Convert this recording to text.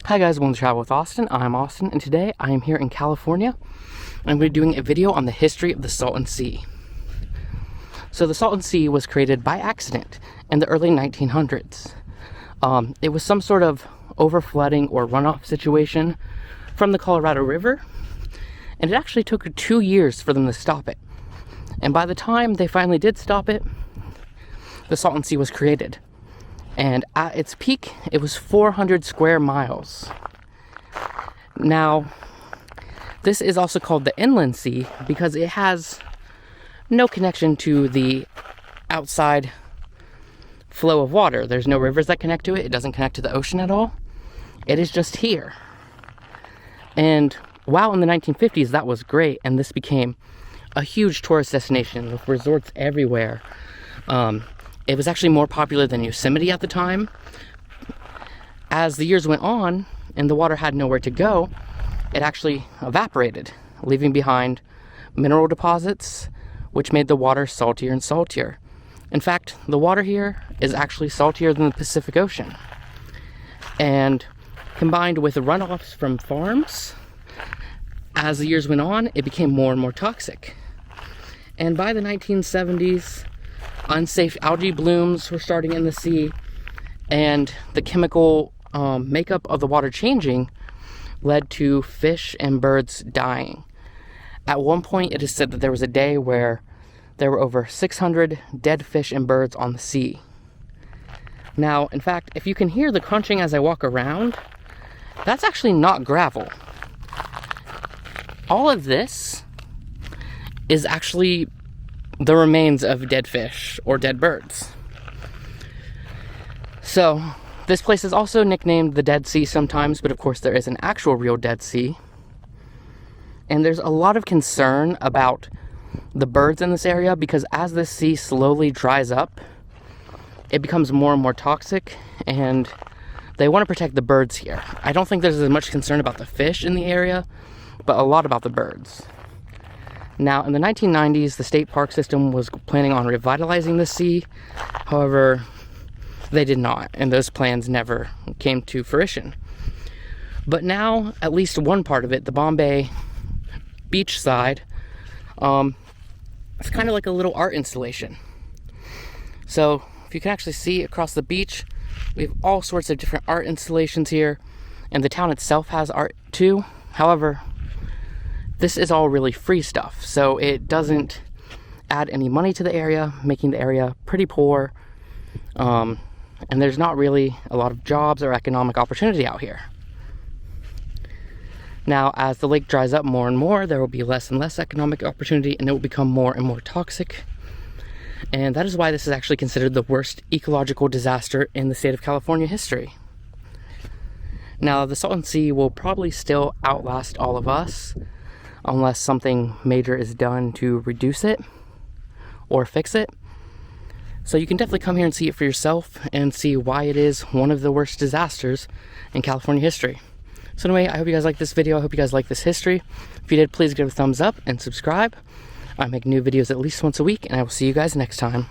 Hi guys, welcome to Travel with Austin. I'm Austin, and today I am here in California. I'm going to be doing a video on the history of the Salton Sea. So the Salton Sea was created by accident in the early 1900s. It was some sort of overflooding or runoff situation from the Colorado River, and it actually took 2 years for them to stop it. And by the time they finally did stop it, the Salton Sea was created. And at its peak, it was 400 square miles. Now, this is also called the Inland Sea because it has no connection to the outside flow of water. There's no rivers that connect to it. It doesn't connect to the ocean at all. It is just here. And while in the 1950s that was great, and this became a huge tourist destination with resorts everywhere, it was actually more popular than Yosemite at the time. As the years went on and the water had nowhere to go, it actually evaporated, leaving behind mineral deposits, which made the water saltier and saltier. In fact, the water here is actually saltier than the Pacific Ocean. And combined with the runoffs from farms, as the years went on, it became more and more toxic. And by the 1970s, unsafe algae blooms were starting in the sea, and the chemical makeup of the water changing led to fish and birds dying. At one point, it is said that there was a day where there were over 600 dead fish and birds on the sea. Now, in fact, if you can hear the crunching as I walk around, that's actually not gravel. All of this is actually the remains of dead fish or dead birds. So, this place is also nicknamed the Dead Sea sometimes, but of course there is an actual real Dead Sea. And there's a lot of concern about the birds in this area because as this sea slowly dries up, it becomes more and more toxic, and they want to protect the birds here. I don't think there's as much concern about the fish in the area, but a lot about the birds. Now, in the 1990s, the state park system was planning on revitalizing the sea. However, they did not, and those plans never came to fruition. But now, at least one part of it, the Bombay beach side, it's kind of like a little art installation. So, if you can actually see across the beach, we have all sorts of different art installations here, and the town itself has art too. However, this is all really free stuff, so it doesn't add any money to the area, making the area pretty poor, and there's not really a lot of jobs or economic opportunity out here. Now, as the lake dries up more and more, there will be less and less economic opportunity, and it will become more and more toxic, and that is why this is actually considered the worst ecological disaster in the state of California history. Now, the Salton Sea will probably still outlast all of us, unless something major is done to reduce it or fix it. So you can definitely come here and see it for yourself and see why it is one of the worst disasters in California history. So anyway, I hope you guys like this video. I hope you guys like this history. If you did, please give it a thumbs up and subscribe. I make new videos at least once a week, and I will see you guys next time.